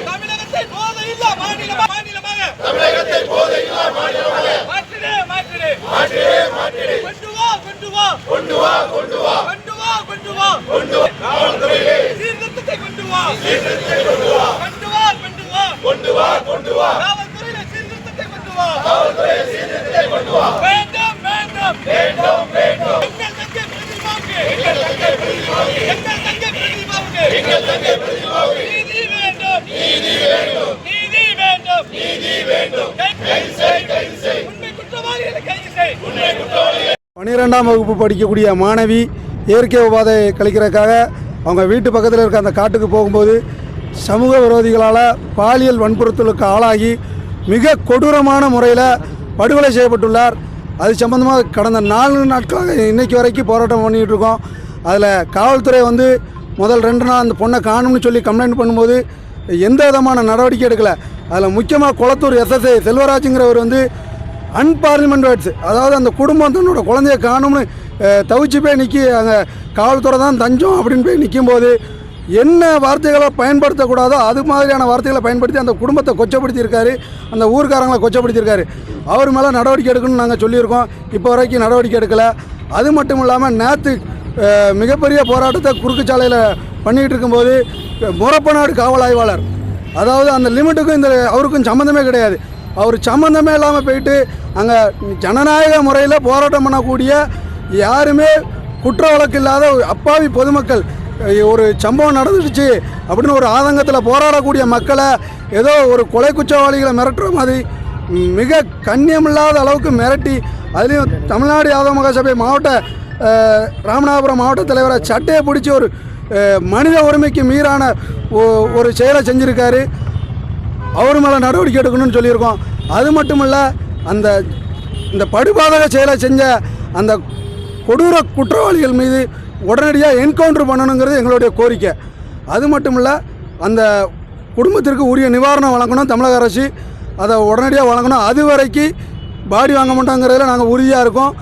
தமிழகத்தை போதையில்லா மாநிலமாக தமிழகத்தை போதையில்லா மாநிலமாக மாற்றிடு மாற்றிடு மாற்றிடு மாற்றிடு கொண்டு வா கொண்டு வா கொண்டு வா கொண்டு வா கொண்டு வா கொண்டு வா காவல்துறையிலே சீர்திருத்தத்தை கொண்டு வா சீர்திருத்தத்தை கொண்டு வா கொண்டு வா கொண்டு வா கொண்டு வா கொண்டு வா காவல்துறையிலே சீர்திருத்தத்தை கொண்டு வா காவல்துறையிலே சீர்திருத்தத்தை கொண்டு வா வேண்டும் வேண்டும் வேண்டும் வேண்டும் எங்கள் தங்கை பிரதிமாவுக்கு எங்கள் தங்கை பிரதிமாவுக்கு எங்கள் தங்கை பிரதிமாவுக்கு நீதி வேண்டும் நீதி வேண்டும் நீதி வேண்டும் நீதி வேண்டும் கைது செய் உண்மை குற்றவாளிகளை கைது செய் உண்மை குற்றவாளிகளை 12ஆம் வகுப்பு படிக்கக்கூடிய மாணவி இயற்கை உபாதை கழிக்கிறதுக்காக அவங்க வீட்டு பக்கத்தில் இருக்க அந்த காட்டுக்கு போகும்போது சமூக விரோதிகளால் பாலியல் வன்புறுத்தலுக்கு ஆளாகி மிக கொடூரமான முறையில் படுகொலை செய்யப்பட்டுள்ளார். அது சம்பந்தமாக கடந்த 4 நாட்களாக இன்றைக்கி வரைக்கும் போராட்டம் பண்ணிகிட்டு இருக்கோம். அதில் காவல்துறை வந்து முதல் 2 நாள் அந்த பொண்ணை காணும்னு சொல்லி கம்ப்ளைண்ட் பண்ணும்போது எந்த விதமான நடவடிக்கை எடுக்கலை. அதில் முக்கியமாக குளத்தூர் SSI செல்வராஜுங்கிறவர் வந்து அன்பார்லிமெண்ட் வேர்ட்ஸ், அதாவது அந்த குடும்பம் தன்னோட குழந்தைய காணும்னு தவிச்சு போய் நிற்கி அங்கே காவல்துறை தான் தஞ்சம் அப்படின்னு போய் நிற்கும்போது என்ன வார்த்தைகளை பயன்படுத்தக்கூடாதோ அது மாதிரியான வார்த்தைகளை பயன்படுத்தி அந்த குடும்பத்தை கொச்சப்படுத்தியிருக்காரு, அந்த ஊர்க்காரங்களை கொச்சப்படுத்தியிருக்காரு. அவர் மேலே நடவடிக்கை எடுக்கணும்னு நாங்கள் சொல்லியிருக்கோம். இப்போ வரைக்கும் நடவடிக்கை எடுக்கலை. அது மட்டும் இல்லாமல் நேற்று மிகப்பெரிய போராட்டத்தை குறுக்கு சாலையில் பண்ணிகிட்டு இருக்கும்போது முறப்பநாடு காவல் ஆய்வாளர், அதாவது அந்த லிமிட்டுக்கும் இந்த அவருக்கும் சம்மந்தமே கிடையாது, அவர் சம்மந்தமே இல்லாமல் போயிட்டு அங்கே ஜனநாயக முறையில் போராட்டம் பண்ணக்கூடிய யாருமே குற்ற வழக்கு இல்லாத அப்பாவி பொதுமக்கள் ஒரு சம்பவம் நடந்துடுச்சு அப்படின்னு ஒரு ஆதங்கத்தில் போராடக்கூடிய மக்களை ஏதோ ஒரு கொலை குற்றவாளிகளை மிரட்டுற மாதிரி மிக கண்ணியமில்லாத அளவுக்கு மிரட்டி, அதுலேயும் தமிழ்நாடு யாதவ மகாசபை மாவட்ட ராமநாதபுரம் மாவட்ட தலைவரை சட்டையை பிடிச்சி ஒரு மனித உரிமைக்கு மீறான ஒரு செயலை செஞ்சுருக்காரு. அவர் மேலே நடவடிக்கை எடுக்கணும்னு சொல்லியிருக்கோம். அது மட்டும் இல்லை, இந்த படுபாதக செயலை செஞ்ச அந்த கொடூர குற்றவாளிகள் மீது உடனடியாக என்கவுண்டர் பண்ணணுங்கிறது எங்களுடைய கோரிக்கை. அது மட்டும் இல்லை, அந்த குடும்பத்திற்கு உரிய நிவாரணம் வழங்கணும் தமிழக அரசு, அதை உடனடியாக வழங்கணும். அது வரைக்கும் பாடி வாங்க மாட்டோங்கிறதுல நாங்கள் உறுதியாக இருக்கோம்.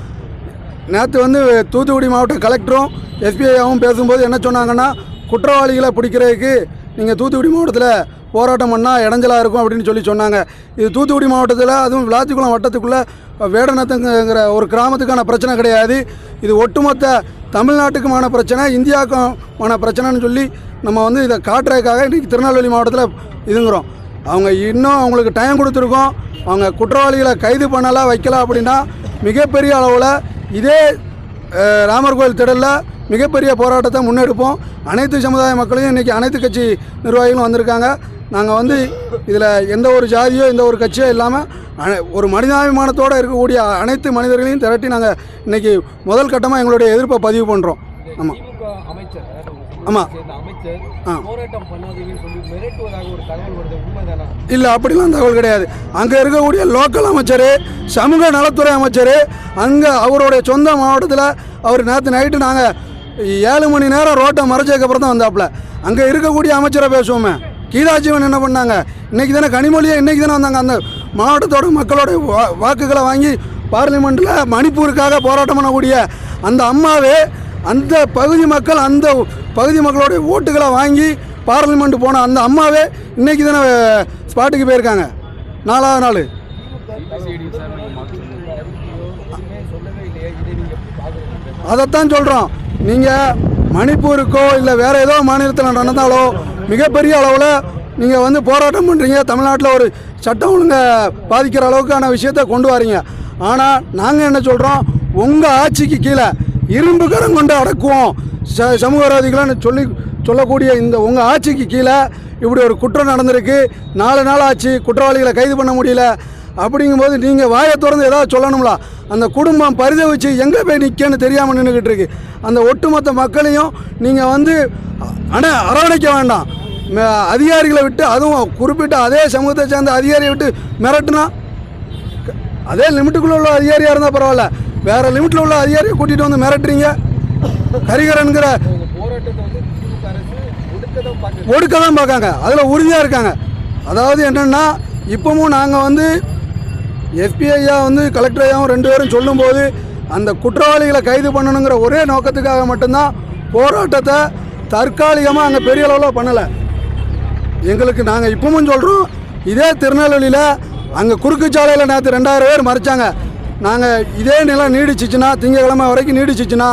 நேற்று வந்து தூத்துக்குடி மாவட்ட கலெக்டரும் SPIயாகவும் பேசும்போது என்ன சொன்னாங்கன்னா, குற்றவாளிகளை பிடிக்கிறதுக்கு நீங்கள் தூத்துக்குடி மாவட்டத்தில் போராட்டம் பண்ணால் இடைஞ்சலாக இருக்கும் அப்படின்னு சொன்னாங்க. இது தூத்துக்குடி மாவட்டத்தில், அதுவும் விளாத்திக்குளம் வட்டத்துக்குள்ளே வேடநத்தங்கிற ஒரு கிராமத்துக்கான பிரச்சனை கிடையாது. இது ஒட்டுமொத்த தமிழ்நாட்டுக்குமான பிரச்சனை, இந்தியாவுக்குமான பிரச்சனைன்னு சொல்லி நம்ம வந்து இதை காட்டுறதுக்காக இன்றைக்கி திருநெல்வேலி மாவட்டத்தில் இதுங்கிறோம். அவங்க இன்னும் அவங்களுக்கு டைம் கொடுத்துருக்கோம். அவங்க குற்றவாளிகளை கைது பண்ணலாம் வைக்கலாம் அப்படின்னா மிகப்பெரிய அளவில் இதே ராமர் கோயில் திடலில் மிகப்பெரிய போராட்டத்தை முன்னெடுப்போம். அனைத்து சமுதாய மக்களையும் இன்றைக்கி அனைத்து கட்சி நிர்வாகிகளும் வந்திருக்காங்க. நாங்கள் வந்து இதில் எந்த ஒரு ஜாதியோ எந்த ஒரு கட்சியோ இல்லாமல் ஒரு மனிதாபிமானத்தோடு இருக்கக்கூடிய அனைத்து மனிதர்களையும் திரட்டி நாங்கள் இன்றைக்கி முதல் கட்டமாக எங்களுடைய எதிர்ப்பை பதிவு பண்ணுறோம். ஆமாம் ஆமாம் இல்லை, அப்படிலாம் தகவல் கிடையாது. அங்கே இருக்கக்கூடிய லோக்கல் அமைச்சர், சமூக நலத்துறை அமைச்சர், அங்கே அவருடைய சொந்த மாவட்டத்தில் அவர் நேற்று நைட்டு நாங்கள் 7 மணி நேரம் ரோட்டை மறைச்சதுக்கப்புறம் தான் வந்தாப்புல. அங்கே இருக்கக்கூடிய அமைச்சரை பேசுவோமே, கீதாஜீவன் என்ன பண்ணாங்க, இன்றைக்கி தானே கனிமொழியை இன்றைக்கி தானே வந்தாங்க. அந்த மாவட்டத்தோட மக்களோட வாக்குகளை வாங்கி பார்லிமெண்ட்டில் மணிப்பூருக்காக போராட்டம் பண்ணக்கூடிய அந்த அம்மாவே அந்த பகுதி மக்களுடைய ஓட்டுகளை வாங்கி பார்லிமெண்ட் போன அந்த அம்மாவே இன்றைக்கி தானே ஸ்பாட்டுக்கு போயிருக்காங்க 4ஆவது நாள். அதைத்தான் சொல்கிறோம். நீங்கள் மணிப்பூருக்கோ இல்லை வேறு ஏதோ மாநிலத்தில் நடந்தாலோ மிகப்பெரிய அளவில் நீங்கள் வந்து போராட்டம் பண்ணுறீங்க, தமிழ்நாட்டில் ஒரு சட்டம் ஒழுங்கை பாதிக்கிற அளவுக்கான விஷயத்தை கொண்டு வரீங்க. ஆனால் நாங்கள் என்ன சொல்கிறோம், உங்கள் ஆட்சிக்கு கீழே இரும்பு கரம் கொண்டு அடக்குவோம் சமூக விரோதிகள்னு சொல்லக்கூடிய இந்த உங்கள் ஆட்சிக்கு கீழே இப்படி ஒரு குற்றம் நடந்திருக்கு, 4 நாள் ஆச்சு, குற்றவாளிகளை கைது பண்ண முடியல. அப்படிங்கும்போது நீங்கள் வாயை திறந்து ஏதாவது சொல்லணும்ல. அந்த குடும்பம் பரிதவிச்சு எங்கே போய் நிற்கன்னு தெரியாமல் நின்றுக்கிட்டு இருக்கு. அந்த ஒட்டுமொத்த மக்களையும் நீங்கள் வந்து அரவணைக்க வேண்டாம். அதிகாரிகளை விட்டு, அதுவும் குறிப்பிட்ட அதே சமூகத்தை சேர்ந்த அதிகாரியை விட்டு மிரட்டுனா, அதே லிமிட்டுக்குள்ளே உள்ள அதிகாரியாக இருந்தால் பரவாயில்ல, வேறு லிமிட்டில் உள்ள அதிகாரியை கூட்டிகிட்டு வந்து மிரட்டுறீங்க. கரிகரன்கிற ஒடுக்க தான் பார்க்காங்க, அதில் உறுதியாக இருக்காங்க. அதாவது என்னென்னா, இப்போவும் நாங்கள் வந்து எஸ்பி ஐயா வந்து கலெக்டர் ஐயாவும் 2 பேரும் சொல்லும்போது அந்த குற்றவாளிகளை கைது பண்ணணுங்கிற ஒரே நோக்கத்துக்காக மட்டும்தான் போராட்டத்தை தற்காலிகமாக அங்கே பெரிய அளவில் பண்ணலை. எங்களுக்கு நாங்கள் இப்பவும் சொல்கிறோம், இதே திருநெல்வேலியில் அங்கே குறுக்கு சாலையில் நேற்று 2000 பேர் மறிச்சாங்க. நாங்கள் இதே நிலை நீடிச்சிச்சுன்னா, திங்கக்கிழமை வரைக்கும் நீடிச்சிச்சுன்னா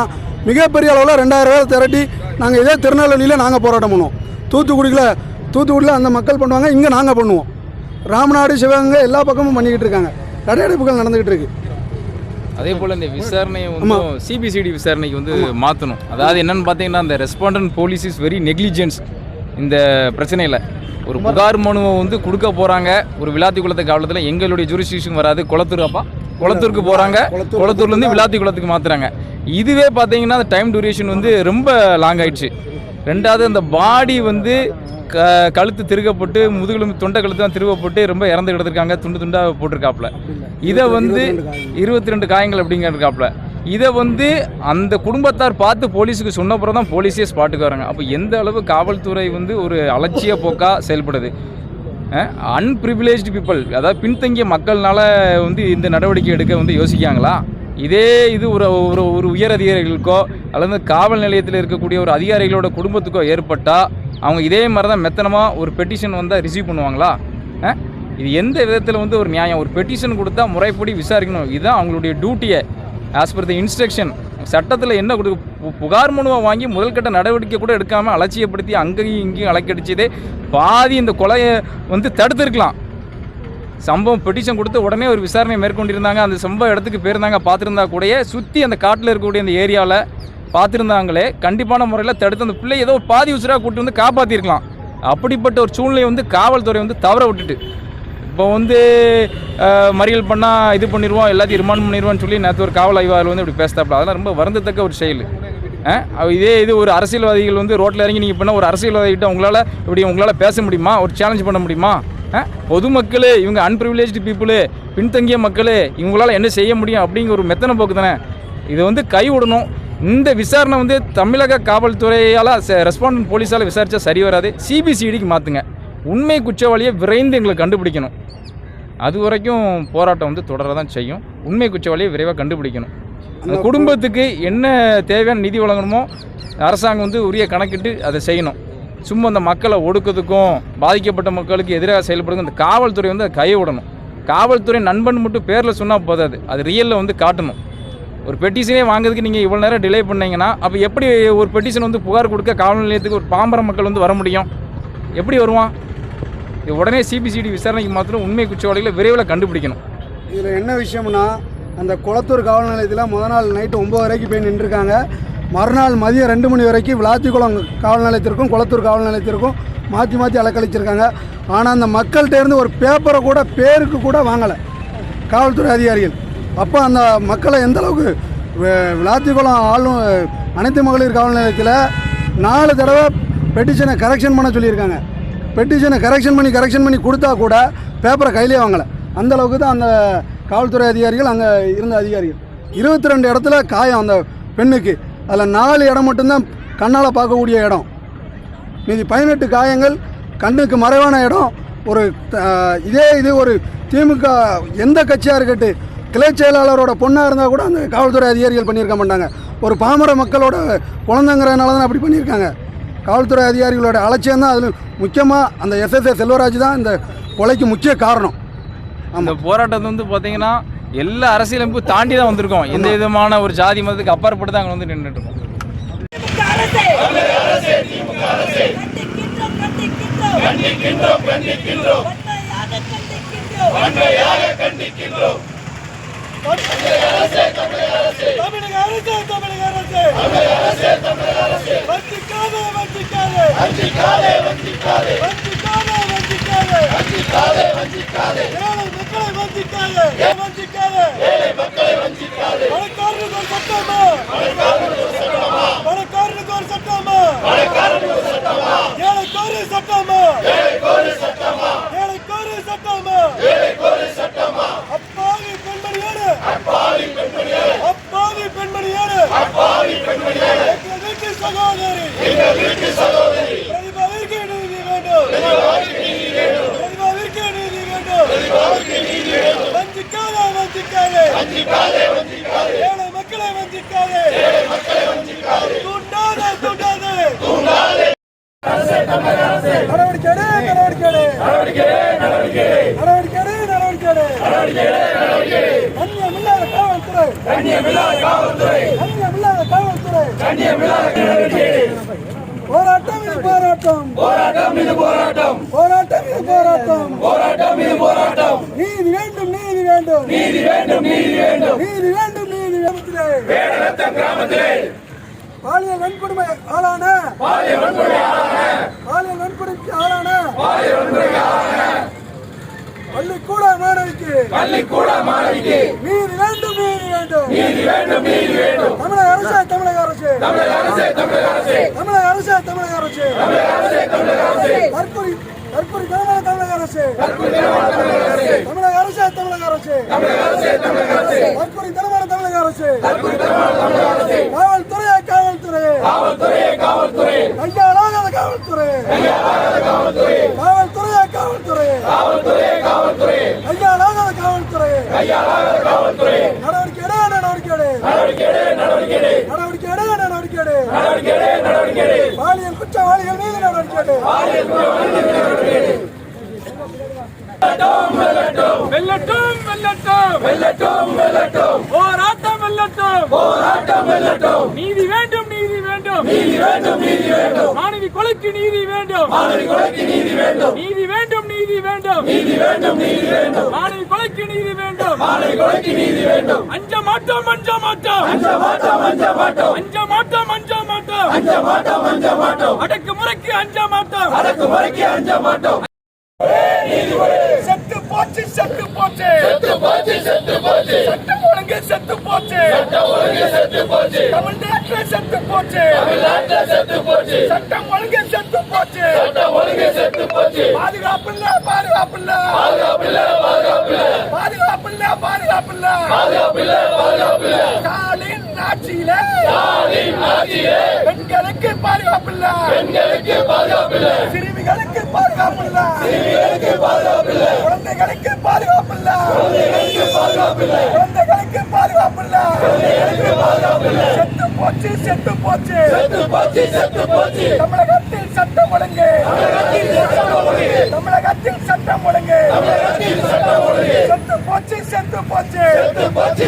மிகப்பெரிய அளவில் 2000 பேர் திரட்டி நாங்கள் இதே திருநெல்வேலியில் நாங்கள் போராட்டம் பண்ணுவோம். தூத்துக்குடியில் அந்த மக்கள் பண்ணுவாங்க, இங்கே நாங்கள் பண்ணுவோம். ராமநாடு, சிவகங்கை எல்லா பக்கமும் பண்ணிக்கிட்டு இருக்காங்க. கடையடைப்புகள் நடந்துக்கிட்டு இருக்கு. அதே போல் இந்த விசாரணையை வந்து சிபிசிடி விசாரணைக்கு வந்து மாற்றணும். அதாவது என்னென்னு பார்த்தீங்கன்னா, இந்த respondent police is very negligence. இந்த பிரச்சனையில் ஒரு புகார் மனுவை வந்து கொடுக்க போகிறாங்க. ஒரு விளாத்திக்குளத்து காவலத்தில் எங்களுடைய ஜூரிஸ்டிக்ஷன் வராது, குளத்தூருக்கு போகிறாங்க, குளத்தூர்லேருந்து விளாத்திக்குளத்துக்கு மாற்றுறாங்க. இதுவே பார்த்தீங்கன்னா அந்த டைம் டியூரேஷன் வந்து ரொம்ப லாங் ஆயிடுச்சு. ரெண்டாவது அந்த பாடி வந்து கழுத்து திருகப்பட்டு முதுகெலும்பு தொண்டை கழுத்து தான் திருவப்பட்டு ரொம்ப இறந்து கிடந்திருக்காங்க, துண்டு துண்டாக போட்டிருக்காப்புல. இதை வந்து 22 காயங்கள் அப்படிங்கிறதுக்காப்புல. இதை வந்து அந்த குடும்பத்தார் பார்த்து போலீஸுக்கு சொன்னப்புறம் தான் போலீஸே ஸ்பாட்டுக்கு வராங்க. அப்போ எந்த அளவு காவல்துறை வந்து ஒரு அலட்சிய போக்காக செயல்படுது. அன்பிரிவிலேஜ்டு பீப்புள், அதாவது பின்தங்கிய மக்கள்னால வந்து இந்த நடவடிக்கை எடுக்க வந்து யோசிக்காங்களா? இதே இது ஒரு ஒரு உயர் அதிகாரிகளுக்கோ அல்லது காவல் நிலையத்தில் இருக்கக்கூடிய ஒரு அதிகாரிகளோட குடும்பத்துக்கோ ஏற்பட்டால் அவங்க இதே மாதிரி தான் மெத்தனமாக ஒரு பெட்டிஷன் வந்தால் ரிசீவ் பண்ணுவாங்களா? இது எந்த விதத்தில் வந்து ஒரு நியாயம்? ஒரு பெட்டிஷன் கொடுத்தா முறைப்படி விசாரிக்கணும். இதுதான் அவங்களுடைய டியூட்டியை. ஆஸ் பர் த இன்ஸ்ட்ரக்ஷன் சட்டத்தில் என்ன புகார் மனுவை வாங்கி முதல் கட்ட நடவடிக்கை கூட எடுக்காமல் அலட்சியப்படுத்தி அங்கேயும் இங்கேயும் அலைக்கடிச்சதே பாதி இந்த கொலையை வந்து தடுத்துருக்கலாம். சம்பவம் பெட்டிஷன் கொடுத்து உடனே ஒரு விசாரணை மேற்கொண்டிருந்தாங்க. அந்த சம்பவ இடத்துக்கு போயிருந்தாங்க, பார்த்துருந்தா கூடயே சுற்றி அந்த காட்டில் இருக்கக்கூடிய அந்த ஏரியாவில் பார்த்துருந்தாங்களே கண்டிப்பான முறையில் தடுத்து அந்த பிள்ளை ஏதோ பாதி உசுராக கூட்டு வந்து காப்பாற்றிருக்கலாம். அப்படிப்பட்ட ஒரு சூழ்நிலையை வந்து காவல்துறை வந்து தவற விட்டுட்டு இப்போ வந்து மறியல் பண்ணால் இது பண்ணிடுவோம், எல்லாத்தையும் ரிமாண்ட் பண்ணிடுவோன்னு சொல்லி நேற்று ஒரு காவல் ஆய்வாளர் வந்து இப்படி பேசுதாப்புல. அதெல்லாம் ரொம்ப வருந்தத்தக்க ஒரு செயல். இது ஒரு அரசியல்வாதிகள் வந்து ரோட்டில் இறங்கி நீங்கள் பண்ணால் ஒரு அரசியல்வாதிகிட்ட உங்களால் பேச முடியுமா? ஒரு சேலஞ்ச் பண்ண முடியுமா? பொதுமக்கள் இவங்க அன்பிரிவிலேஜ்டு பீப்புளு, பின்தங்கிய மக்கள், இவங்களால் என்ன செய்ய முடியும் அப்படிங்கிற ஒரு மெத்தனை போக்கு தானே. இதை வந்து கைவிடணும். இந்த விசாரணை வந்து தமிழக காவல்துறையால் ரெஸ்பாண்டன்ட் போலீஸால் விசாரித்தா சரி வராது. சிபிசிடிக்கு மாற்றுங்க. உண்மை குற்றவாளியை விரைந்து எங்களை கண்டுபிடிக்கணும். அது வரைக்கும் போராட்டம் வந்து தொடர தான் செய்யும். உண்மை குற்றவாளியை விரைவாக கண்டுபிடிக்கணும். அந்த குடும்பத்துக்கு என்ன தேவையான நிதி வழங்கணுமோ அரசாங்கம் வந்து உரிய கணக்கிட்டு அதை செய்யணும். சும்மா அந்த மக்களை ஒடுக்கிறதுக்கும் பாதிக்கப்பட்ட மக்களுக்கு எதிராக செயல்படுறது அந்த காவல்துறை வந்து அதை கைவிடணும். காவல்துறை நண்பன் மட்டும் பேரில் சொன்னால் போதாது, அது ரியலில் வந்து காட்டணும். ஒரு பெட்டிஷனே வாங்குறதுக்கு நீங்கள் இவ்வளோ நேரம் டிலே பண்ணீங்கன்னா அப்போ எப்படி ஒரு பெட்டிஷன் வந்து புகார் கொடுக்க காவல் நிலையத்துக்கு ஒரு பாம்பர மக்கள் வந்து வர முடியும்? எப்படி வருவான்? இது உடனே சிபிசிடி விசாரணைக்கு மாத்திரம் உண்மை குற்றவாளிகளை விரைவில் கண்டுபிடிக்கணும். இதில் என்ன விஷயம்னா, அந்த குளத்தூர் காவல் நிலையத்தில் முதல் நாள் நைட்டு 9 வரைக்கும் போய் நின்றுருக்காங்க. மறுநாள் மதியம் 2 மணி வரைக்கும் விளாத்திக்குளம் காவல் நிலையத்திற்கும் குளத்தூர் காவல் நிலையத்திற்கும் மாற்றி அலக்கழிச்சிருக்காங்க. ஆனால் அந்த மக்கள்கிட்டேருந்து ஒரு பேப்பரை கூட பேருக்கு கூட வாங்கலை காவல்துறை அதிகாரிகள். அப்போ அந்த மக்களை எந்த அளவுக்கு விளாத்திக்குளம் அனைத்து மகளிர் காவல் நிலையத்தில் 4 தடவை பெட்டிஷனை கரெக்ஷன் பண்ண சொல்லியிருக்காங்க. பெட்டிஷனை கரெக்ஷன் பண்ணி கொடுத்தா கூட பேப்பரை கையிலே வாங்கலை. அந்தளவுக்கு தான் அந்த காவல்துறை அதிகாரிகள், அங்கே இருந்த அதிகாரிகள். 22 இடத்துல காயம் அந்த பெண்ணுக்கு. அதில் 4 இடம் மட்டும்தான் கண்ணால் பார்க்கக்கூடிய இடம். மீதி 18 காயங்கள் கண்ணுக்கு மறைவான இடம். இது ஒரு திமுக எந்த கட்சியாக இருக்கட்டும், கிளை செயலாளரோட பொண்ணாக இருந்தால் கூட அந்த காவல்துறை அதிகாரிகள் பண்ணியிருக்க மாட்டாங்க. ஒரு பாமர மக்களோட குழந்தைங்கிறதுனால தான் அப்படி பண்ணியிருக்காங்க. காவல்துறை அதிகாரிகளோட அலட்சியம் தான் அதில் முக்கியமாக. அந்த எஸ்எஸ்ஏ செல்வராஜ் தான் இந்த கொலைக்கு முக்கிய காரணம். அந்த போராட்டத்தை வந்து பார்த்தீங்கன்னா எல்லா அரசியலமைப்பு தாண்டி தான் வந்திருக்கோம். எந்த விதமான ஒரு ஜாதி மதத்துக்கு அப்பாற்பட்டு தான் அங்கே வந்து நின்றுட்டு இருக்கோம். வஞ்சிக்காத வஞ்சிக்காதே ஏழை மக்களை வஞ்சிக்காதே தூண்டாதே நடவடிக்கை கண்ணியமில்லாத காவல்துறை போராட்டம் இது போராட்டம் நீதி வேண்டும் கிராமத்திலே பாலியல் வன்கொடுமைக்கு ஆளான பள்ளிக்கூட மாணவிக்கு நீதி வேண்டும் தமிழக அரசு தற்கொலை தமிழக அரசு காவல்துறை கையாளாத காவல்துறை நடவடிக்கை பாலியல் குற்றவாளிகள் மீது நடவடிக்கை வெல்லட்டும் போராட்டம் வெல்லட்டும் நீதி வேண்டும் மாணவி கொலைக்கு நீதி வேண்டும் மாணவி கொலைக்கு நீதி வேண்டும் அஞ்ச மாட்டோம் அடக்குமுறைக்கு அஞ்ச மாட்டோம் செத்து போச்சு சட்டம் ஒழுங்கு செத்து போச்சு தமிழ்நாட்டுல செத்து போச்சு சட்டம் ஒழுங்கு செத்து போச்சு பாதுகாப்பு இல்ல ஸ்டாலின் ஆட்சியில பெண்களுக்கு பாதுகாப்பு இல்ல சிறுமிகளுக்கு பாதுகாப்பு இல்ல குழந்தைகளுக்கு பாதுகாப்பு இல்ல செத்து போச்சு தமிழகத்தில் சட்டம் ஒழுங்கு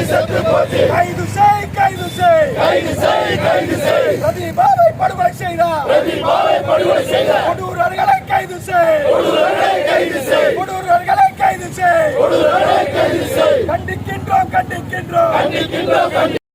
செத்து போச்சு கைது செய் பிரதீபாவை படுகொலை செய்தார் கொடூரர்களை கைது செய் கண்டிக்கின்றோம்